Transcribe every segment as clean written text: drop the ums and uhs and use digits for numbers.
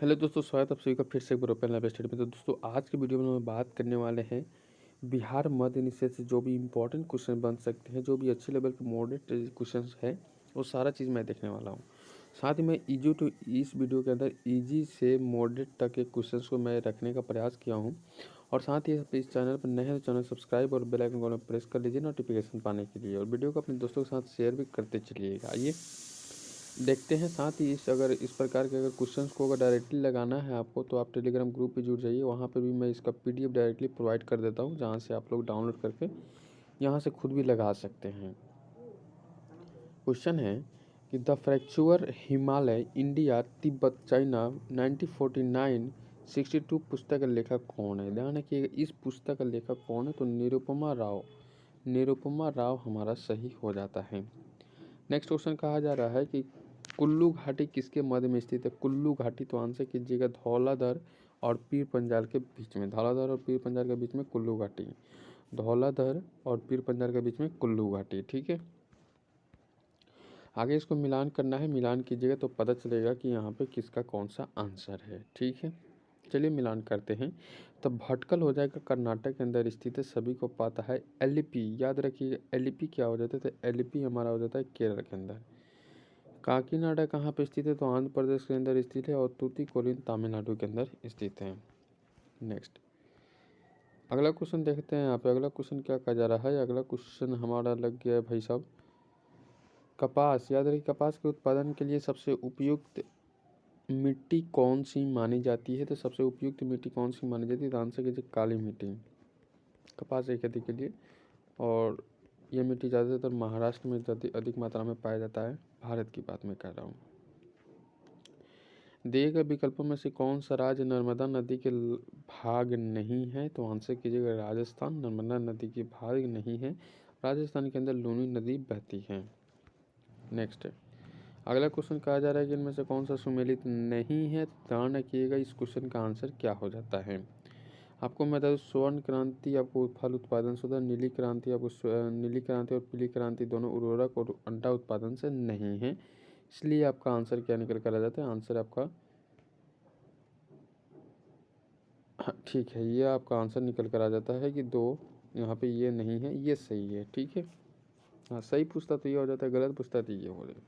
Hello दोस्तों, स्वागत है आप सभी का फिर से एक बार ओपन लाइव स्टडी में। तो दोस्तों आज की वीडियो में हम बात करने वाले हैं बिहार मध्य निषेध से जो भी इम्पोर्टेंट क्वेश्चन बन सकते हैं, जो भी अच्छे लेवल के मॉडरेट क्वेश्चन है, वो सारा चीज़ मैं देखने वाला हूँ। साथ ही मैं इजी टू इस वीडियो के अंदर इजी से मॉडरेट तक के क्वेश्चन को मैं रखने का प्रयास किया हूँ। और साथ ही आप इस चैनल पर नए हैं तो चैनल सब्सक्राइब और बेल आइकन को प्रेस कर लीजिए नोटिफिकेशन पाने के लिए, और वीडियो को अपने दोस्तों के साथ शेयर भी करते चलिएगा। आइए देखते हैं। साथ ही इस प्रकार के अगर क्वेश्चंस को अगर डायरेक्टली लगाना है आपको, तो आप टेलीग्राम ग्रुप पे जुड़ जाइए। वहाँ पे भी मैं इसका पीडीएफ डायरेक्टली प्रोवाइड कर देता हूँ, जहाँ से आप लोग डाउनलोड करके यहाँ से खुद भी लगा सकते हैं। क्वेश्चन है कि the fracture Himalaya India Tibet China 1949 62 पुस्तक का लेखक कौन है? ध्यान रखिएगा, इस पुस्तक का लेखक कौन है? तो निरुपमा राव। निरुपमा राव हमारा सही हो जाता है। नेक्स्ट क्वेश्चन कहा जा रहा है कि कुल्लू घाटी किसके मध्य में स्थित है? कुल्लू घाटी, तो आंसर कीजिएगा धौलाधर और पीर पंजाल के बीच में। धौलाधर और पीर पंजाल के बीच में कुल्लू घाटी। धौलाधर और पीर पंजाल के बीच में कुल्लू घाटी। ठीक है, आगे इसको मिलान करना है। मिलान कीजिएगा तो पता चलेगा कि यहाँ पे किसका कौन सा आंसर है। ठीक है, चलिए मिलान करते हैं। तो भटकल हो जाएगा कर्नाटक के अंदर स्थित है, सभी को पता है। एलिपी याद रखिएगा, एलिपी क्या हो जाता है? तो एलिपी हमारा हो जाता है केरल के अंदर। काकीनाडा कहाँ पे स्थित है? तो आंध्र प्रदेश के अंदर स्थित है। और तूतीकोरिन तमिलनाडु के अंदर स्थित है। नेक्स्ट अगला क्वेश्चन देखते हैं। यहाँ पे अगला क्वेश्चन क्या कहा जा रहा है? अगला क्वेश्चन हमारा लग गया है भाई साहब, कपास। याद रखिए, कपास के उत्पादन के लिए सबसे उपयुक्त मिट्टी कौन सी मानी जाती है? तो सबसे उपयुक्त मिट्टी कौन सी मानी जाती है? तो आंसर कीजिए काली मिट्टी, कपास की खेती के लिए। और ये मिट्टी ज़्यादातर महाराष्ट्र में अधिक मात्रा में पाया जाता है। भारत की बात मैं कर रहा हूँ। दिए गए विकल्पों में से कौन सा राज्य नर्मदा नदी के भाग नहीं है? तो आंसर कीजिएगा राजस्थान। नर्मदा नदी के भाग नहीं है, राजस्थान के अंदर लूनी नदी बहती है। नेक्स्ट अगला क्वेश्चन कहा जा रहा है कि इनमें से कौन सा सुमेलित नहीं है? ध्यान रखिएगा, इस क्वेश्चन का आंसर क्या हो जाता है। आपको मैं बता दूं, स्वर्ण क्रांति आपको फल उत्पादन से, नीली क्रांति आपको नीली क्रांति और पीली क्रांति दोनों उर्वरक और अंडा उत्पादन से नहीं है। इसलिए आपका आंसर क्या निकल कर आ जाता है? आंसर आपका हाँ ठीक है, ये आपका आंसर निकल कर आ जाता है कि दो, यहाँ पे ये नहीं है, ये सही है। ठीक है, हाँ सही पूछता तो ये हो जाता है, गलत पूछता तो ये हो जाए।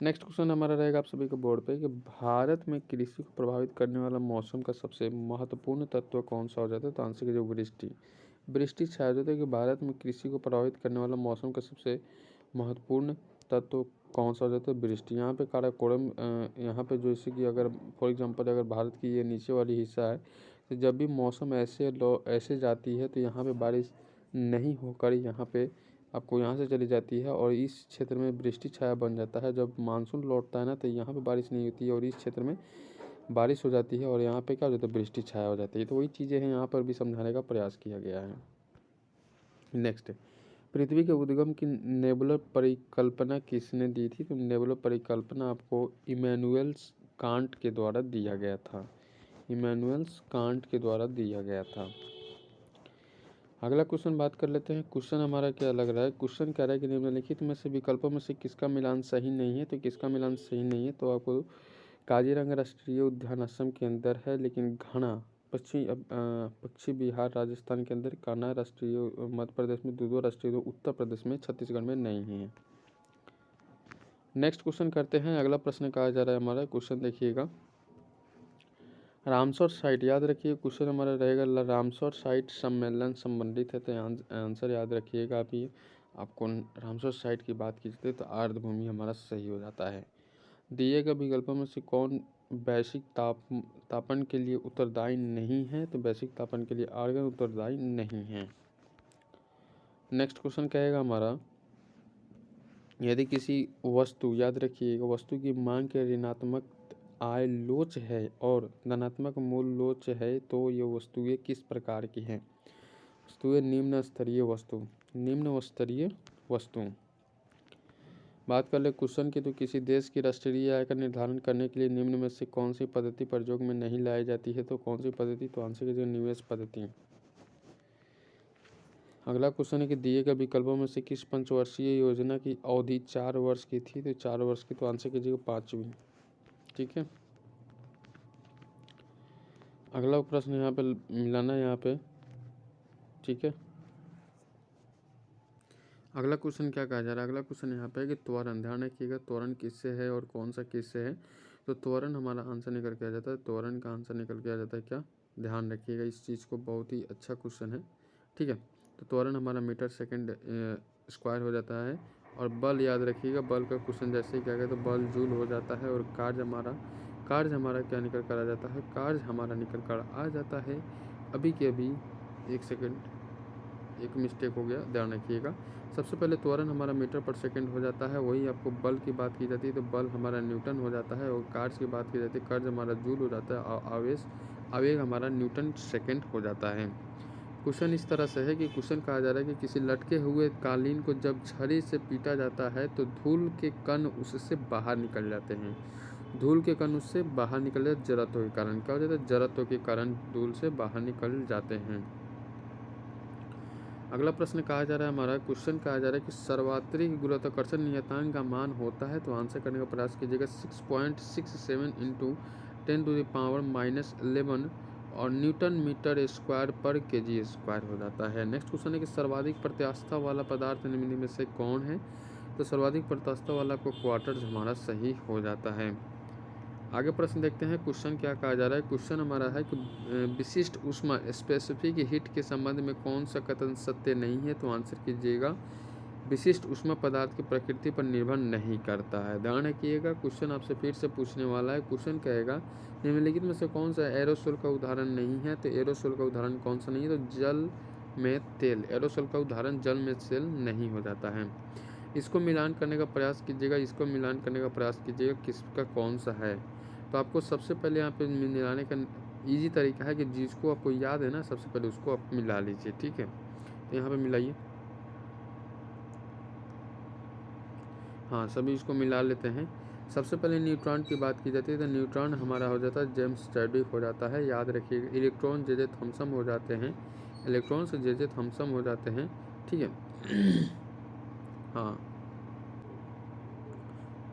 नेक्स्ट क्वेश्चन हमारा रहेगा आप सभी के बोर्ड पे कि भारत में कृषि को प्रभावित करने वाला मौसम का सबसे महत्वपूर्ण तत्व कौन सा हो जाता है? तो आंसर की जो वृष्टि। वृष्टि छाया जाता है कि भारत में कृषि को प्रभावित करने वाला मौसम का सबसे महत्वपूर्ण तत्व कौन सा हो जाता है? वृष्टि। यहाँ पे काराकोरम, यहाँ पे जैसे कि अगर फॉर एग्जांपल अगर भारत की ये नीचे वाली हिस्सा है, तो जब भी मौसम ऐसे जाती है तो यहाँ पे बारिश नहीं होकर यहाँ पे आपको यहाँ से चली जाती है, और इस क्षेत्र में वृष्टि छाया बन जाता है। जब मानसून लौटता है ना, तो यहाँ पे बारिश नहीं होती है और इस क्षेत्र में बारिश हो जाती है, और यहाँ पे क्या हो जाता है? वृष्टि छाया हो जाती है। तो वही चीज़ें हैं, यहाँ पर भी समझाने का प्रयास किया गया है। नेक्स्ट पृथ्वी के उद्गम की नेबुलर परिकल्पना किसने दी थी? तो नेबुलर परिकल्पना आपको इमैनुअल कांट के द्वारा दिया गया था। इमैनुअल कांट के द्वारा दिया गया था। अगला क्वेश्चन बात कर लेते हैं। क्वेश्चन हमारा क्या लग रहा है? क्वेश्चन कह रहा है कि निम्नलिखित में से विकल्पों में से किसका मिलान सही नहीं है? तो किसका मिलान सही नहीं है? तो आपको काजीरंगा राष्ट्रीय उद्यान असम के अंदर है, लेकिन घना पश्चिमी बिहार राजस्थान के अंदर, कान्हा राष्ट्रीय मध्य प्रदेश में, दूधवा राष्ट्रीय उत्तर प्रदेश में, छत्तीसगढ़ में नहीं है। नेक्स्ट क्वेश्चन करते हैं। अगला प्रश्न कहा जा रहा है हमारा, क्वेश्चन देखिएगा, रामसर साइट। याद रखिए, क्वेश्चन हमारा रहेगा रामसर साइट सम्मेलन संबंधित है। तो आंसर याद रखिएगा आप ये, आपको रामसर साइट की बात की जाती है तो आर्द्रभूमि हमारा सही हो जाता है। दिए गए विकल्पों में से कौन वैश्विक तापन के लिए उत्तरदायी नहीं है? तो वैश्विक तापन के लिए आर्गन उत्तरदायी नहीं है। नेक्स्ट क्वेश्चन कहेगा हमारा, यदि किसी वस्तु, याद रखिएगा, वस्तु की मांग के ऋणात्मक आय लोच है और धनात्मक मूल लोच है, तो ये वस्तुएं किस प्रकार की हैं? वस्तुएं निम्न स्तरीय वस्तु। निम्न स्तरीय वस्तु। बात कर ले क्वेश्चन की, तो किसी देश की राष्ट्रीय आय का निर्धारण करने के लिए निम्न में से कौन सी पद्धति प्रयोग में नहीं लाई जाती है? तो कौन सी पद्धति? तो आंसर कीजिए निवेश पद्धति। अगला क्वेश्चन है कि दिए गए विकल्पों में से किस पंचवर्षीय योजना की अवधि 4 वर्ष की थी? तो 4 वर्ष की, तो आंसर कीजिएगा 5वीं। ठीक है, अगला प्रश्न यहाँ पे मिलाना है यहाँ पे, ठीक है। अगला क्वेश्चन क्या कहा जा रहा है, अगला क्वेश्चन यहाँ पे है कि त्वरण, ध्यान रखिएगा त्वरण किससे है और कौन सा किससे है। तो त्वरण हमारा आंसर निकल के आ जाता है, त्वरण का आंसर निकल के आ जाता है क्या, ध्यान रखिएगा इस चीज़ को, बहुत ही अच्छा क्वेश्चन है, ठीक है। तो त्वरण हमारा मीटर सेकंड स्क्वायर हो जाता है। और बल याद रखिएगा, बल का क्वेश्चन जैसे ही क्या गया तो बल जूल हो जाता है। और कार्य हमारा क्या निकल कर आ जाता है, कार्य हमारा निकल कर आ जाता है अभी के अभी, एक सेकेंड, एक मिस्टेक हो गया, ध्यान रखिएगा। सबसे पहले त्वरण हमारा मीटर पर सेकंड हो जाता है, वही आपको बल की बात की जाती है तो बल हमारा न्यूटन हो जाता है। और कार्य की बात की जाती है, कार्य हमारा जूल हो जाता है। और आवेग हमारा न्यूटन सेकंड हो जाता है। क्वेश्चन इस तरह से है कि क्वेश्चन कहा जा रहा है कि किसी लटके हुए कालीन को जब छड़ी से पीटा जाता है तो धूल के कण उससे बाहर निकल जाते हैं। धूल के कण उससे बाहर निकल जाते, जड़त्व के कारण क्या हो जाता है, जड़त्व के कारण धूल से बाहर निकल जाते हैं। अगला प्रश्न कहा जा रहा है हमारा, क्वेश्चन कहा जा रहा है कि सर्वात्रिक गुरुत्वाकर्षण नियतांक का मान होता है, तो आंसर करने का प्रयास कीजिएगा। 6.67 इंटू 10⁻⁻11 और न्यूटन मीटर स्क्वायर पर केजी स्क्वायर हो जाता है। नेक्स्ट क्वेश्चन है कि सर्वाधिक प्रत्यास्थता वाला पदार्थ निम्न में से कौन है। तो सर्वाधिक प्रत्यास्थता वाला को क्वार्टर्स हमारा सही हो जाता है। आगे प्रश्न देखते हैं, क्वेश्चन क्या कहा जा रहा है। क्वेश्चन हमारा है कि विशिष्ट ऊष्मा स्पेसिफिक हीट के संबंध में कौन सा कथन सत्य नहीं है। तो आंसर कीजिएगा, विशिष्ट ऊष्मा पदार्थ की प्रकृति पर निर्भर नहीं करता है। ध्यान रखिएगा, क्वेश्चन आपसे फिर से पूछने वाला है। क्वेश्चन कहेगा निम्नलिखित में से कौन सा एरोसोल का उदाहरण नहीं है। तो एरोसोल का उदाहरण कौन सा नहीं है, तो जल में तेल, एरोसोल का उदाहरण जल में तेल नहीं हो जाता है। इसको मिलान करने का प्रयास कीजिएगा, इसको मिलान करने का प्रयास कीजिएगा किसका कौन सा है। तो आपको सबसे पहले यहाँ पे मिलाने का इजी तरीका है कि जिसको आपको याद है ना, सबसे पहले उसको आप मिला लीजिए, ठीक है। तो यहाँ पे मिलाइए, हाँ सभी इसको मिला लेते हैं। सबसे पहले न्यूट्रॉन की बात की जाती है तो न्यूट्रॉन हमारा हो जाता है जेम्स चैडविक हो जाता है, याद रखिएगा। इलेक्ट्रॉन जे थॉमसन हो जाते हैं, इलेक्ट्रॉन से जे थॉमसन हो जाते हैं, ठीक है। हाँ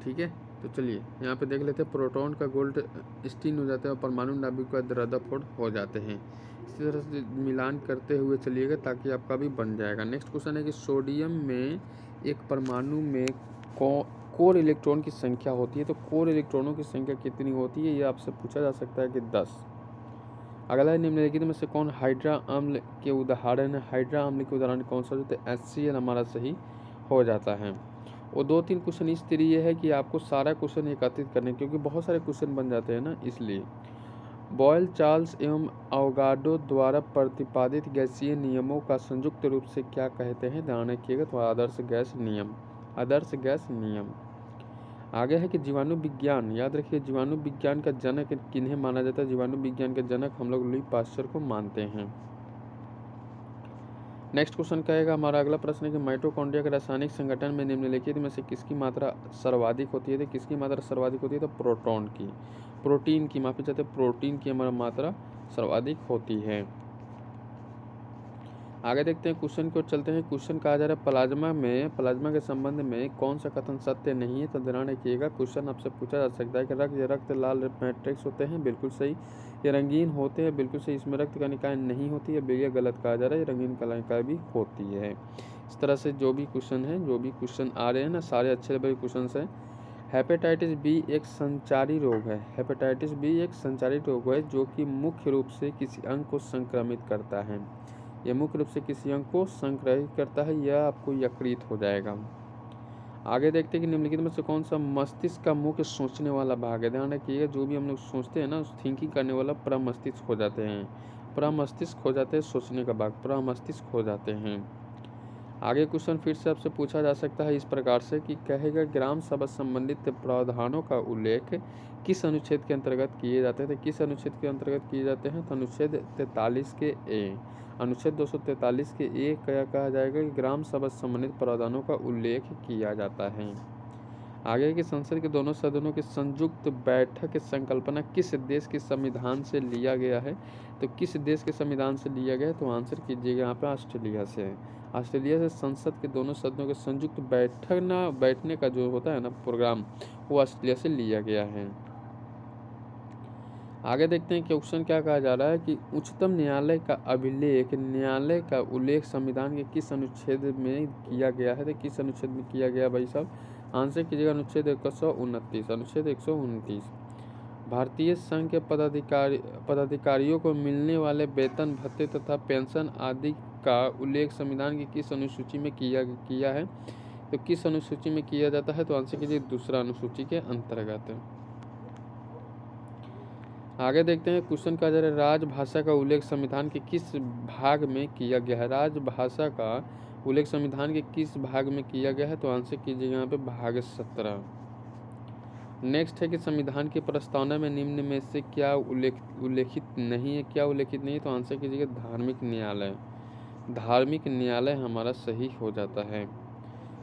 ठीक है, तो चलिए यहाँ पे देख लेते हैं। प्रोटॉन का गोल्ड स्टीन हो जाता है और परमाणु नाभिक का रदरफोर्ड हो जाते हैं। इसी तरह से मिलान करते हुए चलिएगा ताकि आपका भी बन जाएगा। नेक्स्ट क्वेश्चन है कि सोडियम में एक परमाणु में कोर इलेक्ट्रॉन की संख्या होती है, तो कोर इलेक्ट्रॉनों की संख्या कितनी होती है, ये आपसे पूछा जा सकता है कि 10। अगला है निम्नलिखित में से कौन हाइड्रा अम्ल के उदाहरण है। हाइड्रा अम्ल के उदाहरण कौन सा होता है, HCl हमारा सही हो जाता है। और 2-3 क्वेश्चन इस तरीके है कि आपको सारा क्वेश्चन एकत्रित करने, क्योंकि बहुत सारे क्वेश्चन बन जाते हैं ना, इसलिए। बॉयल, चार्ल्स एवं अवोगाड्रो द्वारा प्रतिपादित गैसीय नियमों का संयुक्त रूप से क्या कहते हैं। ध्यान रखिएगा, तो आदर्श गैस नियम, आदर्श गैस नियम। आगे है कि जीवाणु विज्ञान, याद रखिए जीवाणु विज्ञान का जनक किन्हें माना जाता है। जीवाणु विज्ञान के जनक हम लोग लुई पास्चर को मानते हैं। नेक्स्ट क्वेश्चन कहेगा हमारा अगला प्रश्न है कि माइटोकॉन्ड्रिया के रासायनिक संगठन में निम्नलिखित में से किसकी मात्रा सर्वाधिक होती है। तो किसकी मात्रा सर्वाधिक होती है, तो प्रोटॉन की, प्रोटीन की, माफी चाहते हैं, प्रोटीन की हमारा मात्रा सर्वाधिक होती है। आगे देखते हैं क्वेश्चन को, चलते हैं। क्वेश्चन कहा जा रहा है प्लाज्मा के संबंध में कौन सा कथन सत्य नहीं है। तो ध्यान रखिएगा, क्वेश्चन आपसे पूछा जा सकता है कि रक्त लाल मैट्रिक्स होते हैं, बिल्कुल सही। ये रंगीन होते हैं, बिल्कुल सही। इसमें रक्त कणिकाएं नहीं होती है, ये गलत कहा जा रहा है। ये रंगीन कणिकाएं भी होती है। इस तरह से जो भी क्वेश्चन आ रहे हैं ना, सारे अच्छे लेवल के क्वेश्चन हैं। हेपेटाइटिस बी एक संचारी रोग है। हेपेटाइटिस बी एक संचारी रोग है जो कि मुख्य रूप से किसी अंग को संक्रमित करता है। यह मुख्य रूप से किसी अंग को संक्रमित करता है, यह आपको यकृत हो जाएगा। आगे देखते हैं कि निम्नलिखित में से कौन सा मस्तिष्क का मुख्य सोचने वाला भाग है। ध्यान रखिएगा, जो भी हम लोग सोचते हैं ना, थिंकिंग करने वाला प्रमस्तिष्क हो जाते हैं। प्रमस्तिष्क हो जाते हैं सोचने का भाग, प्रमस्तिष्क हो जाते हैं। आगे क्वेश्चन फिर से आपसे पूछा जा सकता है इस प्रकार से कि कहेगा ग्राम सभा संबंधित प्रावधानों का उल्लेख किस अनुच्छेद के अंतर्गत किए जाते हैं। तो किस अनुच्छेद के अंतर्गत किए जाते हैं, तो अनुच्छेद 43 के ए, अनुच्छेद 243 के ए क्या कहा जाएगा कि ग्राम सभा संबंधित प्रावधानों का उल्लेख किया जाता है। आगे के संसद के दोनों सदनों की संयुक्त बैठक की संकल्पना किस देश के संविधान से लिया गया है। तो किस देश के संविधान से लिया गया है, तो आंसर कीजिएगा यहाँ पे ऑस्ट्रेलिया से। ऑस्ट्रेलिया से संसद के दोनों सदनों के संयुक्त बैठने का जो होता है ना प्रोग्राम, वो ऑस्ट्रेलिया से लिया गया है। आगे देखते हैं क्वेश्चन क्या कहा जा रहा है कि उच्चतम न्यायालय का अभिलेख न्यायालय का उल्लेख संविधान के किस अनुच्छेद में किया गया है। तो किस अनुच्छेद में किया गया भाई साहब, आंसर कीजिएगा अनुच्छेद 129। अनुच्छेद 129 भारतीय संघ के पदाधिकारियों को मिलने वाले वेतन भत्ते तथा पेंशन आदि का उल्लेख संविधान की किस अनुसूची में किया है। तो किस अनुसूची में किया जाता है, तो आंसर कीजिए दूसरा अनुसूची के अंतर्गत। आगे देखते हैं क्वेश्चन का जरा राजभाषा का उल्लेख संविधान के किस भाग में किया गया है। राजभाषा का उल्लेख संविधान के किस भाग में किया गया है, तो आंसर कीजिएगा यहाँ पे भाग 17। नेक्स्ट है कि संविधान की प्रस्तावना में निम्न में से क्या उल्लेखित नहीं है। क्या उल्लेखित नहीं है, तो आंसर कीजिएगा धार्मिक न्यायालय। धार्मिक न्यायालय हमारा सही हो जाता है।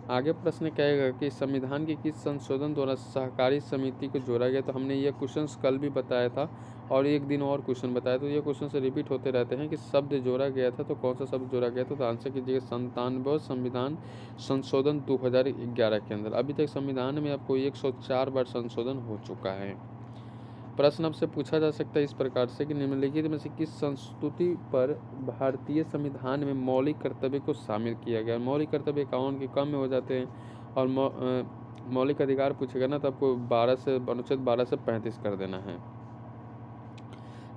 आगे प्रश्न कहेगा कि संविधान के किस संशोधन द्वारा सहकारी समिति को जोड़ा गया। तो हमने ये क्वेश्चंस कल भी बताया था और एक दिन और क्वेश्चन बताया, तो ये क्वेश्चन से रिपीट होते रहते हैं कि शब्द जोड़ा गया था, तो कौन सा शब्द जोड़ा गया था। तो आंसर कीजिएगा 97 संविधान संशोधन 2011 के अंदर। अभी तक संविधान में आपको 104 बार संशोधन हो चुका है। प्रश्न आपसे पूछा जा सकता है इस प्रकार से कि निम्नलिखित में से किस संस्तुति पर भारतीय संविधान में मौलिक कर्तव्य को शामिल किया गया। मौलिक कर्तव्य 51 के कम में हो जाते हैं और मौलिक अधिकार पूछेगा ना तो आपको अनुच्छेद 12 से 35 कर देना है।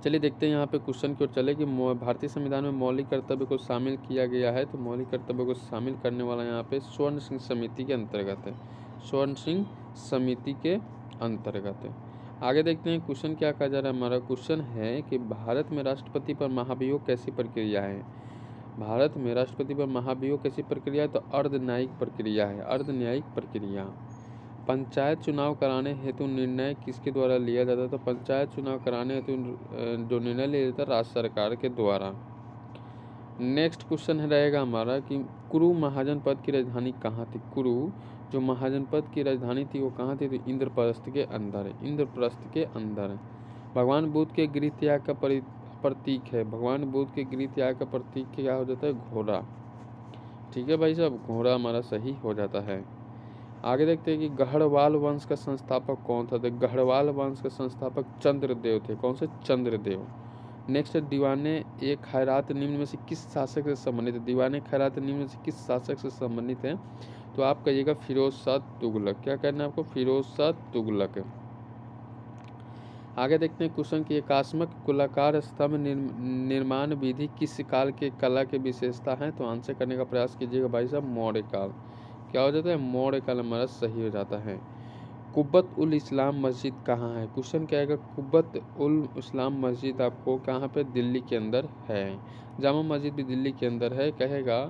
चलिए देखते हैं यहाँ पे क्वेश्चन की ओर चले कि भारतीय संविधान में मौलिक कर्तव्य को शामिल किया गया है। तो मौलिक कर्तव्य को शामिल करने वाला यहाँ पे स्वर्ण सिंह समिति के अंतर्गत है। स्वर्ण सिंह समिति के अंतर्गत है। आगे देखते हैं क्वेश्चन क्या कहा जा रहा है। हमारा क्वेश्चन है कि भारत में राष्ट्रपति पर महाभियोग कैसी प्रक्रिया है। भारत में राष्ट्रपति पर महाभियोग कैसी प्रक्रिया है, तो अर्धन्यायिक प्रक्रिया है। अर्धन्यायिक प्रक्रिया। पंचायत चुनाव कराने हेतु निर्णय किसके द्वारा लिया जाता है। तो पंचायत चुनाव कराने हेतु जो निर्णय लिया जाता है राज्य सरकार के द्वारा। नेक्स्ट क्वेश्चन रहेगा हमारा कि कुरु महाजनपद की राजधानी कहाँ थी। कुरु जो महाजनपद की राजधानी थी वो कहाँ थी, तो इंद्रप्रस्थ के अंदर है। इंद्रप्रस्थ के अंदर। भगवान बुद्ध के गृह त्याग का प्रतीक है। भगवान बुद्ध के गृह त्याग का प्रतीक क्या हो जाता है, घोड़ा। ठीक है भाई साहब, घोड़ा हमारा सही हो जाता है। आगे देखते हैं कि गढ़वाल वंश का संस्थापक कौन था। तो गढ़वाल वंश का संस्थापक चंद्रदेव थे। कौन से, चंद्रदेव। नेक्स्ट है दीवाने ए खैरात निम्न में से किस शासक से संबंधित है। दीवाने खैरात निम्न में से किस शासक से संबंधित है, तो आप कहिएगा फिरोज शाह तुगलक। क्या कहना है आपको, फिरोज शाह तुगलक। आगे देखते हैं क्वेश्चन की एकात्मक गोलाकार स्तंभ निर्माण विधि किस काल के कला की विशेषता है। तो आंसर करने का प्रयास कीजिएगा भाई साहब, मौर्य काल। क्या हो जाता है, मौर्य काल हमारा सही हो जाता है। कुब्बत उल इस्लाम मस्जिद कहाँ है। क्वेश्चन क्या है, कुब्बत उल इस्लाम मस्जिद आपको कहाँ पे, दिल्ली के अंदर है। जामा मस्जिद भी दिल्ली के अंदर है। कहेगा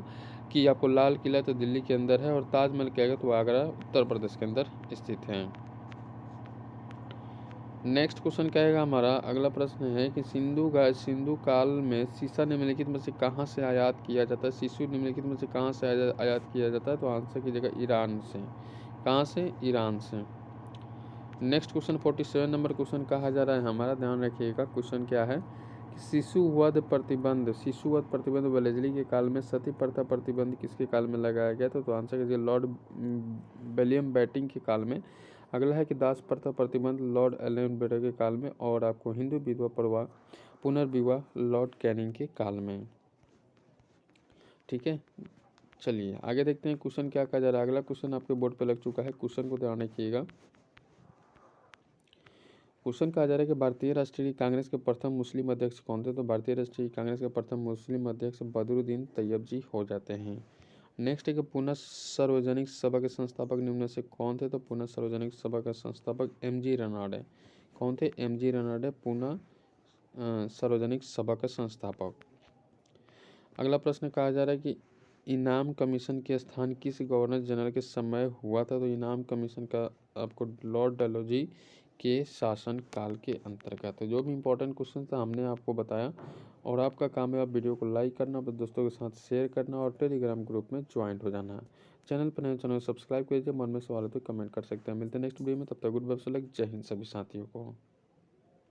कि आपको लाल किला तो दिल्ली के अंदर है और ताजमहल कहेगा तो आगरा उत्तर प्रदेश के अंदर स्थित है। नेक्स्ट क्वेश्चन कहेगा हमारा अगला प्रश्न है कि सिंधु काल में सीसा निम्नलिखित में से कहाँ से आयात किया जाता है। सीसु निम्नलिखित में से कहाँ से आयात किया जाता है, तो आंसर कीजिएगा ईरान से। कहाँ से, ईरान से। नेक्स्ट क्वेश्चन 47 नंबर क्वेश्चन कहा जा रहा है हमारा, ध्यान रखिएगा। क्वेश्चन क्या है कि शिशुवध प्रतिबंध वेलेस्ली के काल में, सती प्रथा प्रतिबंध किसके काल में लगाया गया था, तो आंसर कीजिए लॉर्ड विलियम बेटिंग के काल में। अगला है कि दास प्रथा प्रतिबंध लॉर्ड एलन बेटर के काल में, और आपको हिंदू विधवा पुनर्विवाह लॉर्ड कैनिंग के काल में। ठीक है, चलिए आगे देखते हैं क्वेश्चन क्या कहा जा रहा है। अगला क्वेश्चन आपके बोर्ड पे लग चुका है, क्वेश्चन को ध्यान रखिएगा। क्वेश्चन कहा जा रहा है कि भारतीय राष्ट्रीय कांग्रेस के प्रथम मुस्लिम अध्यक्ष कौन थे। तो भारतीय राष्ट्रीय कांग्रेस के प्रथम मुस्लिम अध्यक्ष बदरुद्दीन तैयब जी हो जाते हैं। नेक्स्ट है कि पुनः सार्वजनिक सभा के संस्थापक निम्न में से कौन थे। तो पुनः सार्वजनिक सभा का संस्थापक एमजी रनाडे। कौन थे, एमजी रनाडे पुनः सार्वजनिक सभा का संस्थापक। अगला प्रश्न कहा जा रहा है कि इनाम कमीशन के स्थान किस गवर्नर जनरल के समय हुआ था। तो इनाम कमीशन का आपको लॉर्ड डलहौजी के शासन काल के अंतर्गत है। जो भी इंपॉर्टेंट क्वेश्चन था हमने आपको बताया, और आपका काम है आप वीडियो को लाइक करना, अपने दोस्तों के साथ शेयर करना और टेलीग्राम ग्रुप में ज्वाइंट हो जाना है। चैनल पर नए, चैनल को सब्सक्राइब कीजिए। मन में सवाल है तो कमेंट कर सकते हैं। मिलते हैं नेक्स्ट वीडियो में, तब तक गुड बाय, जय हिंद सभी साथियों को।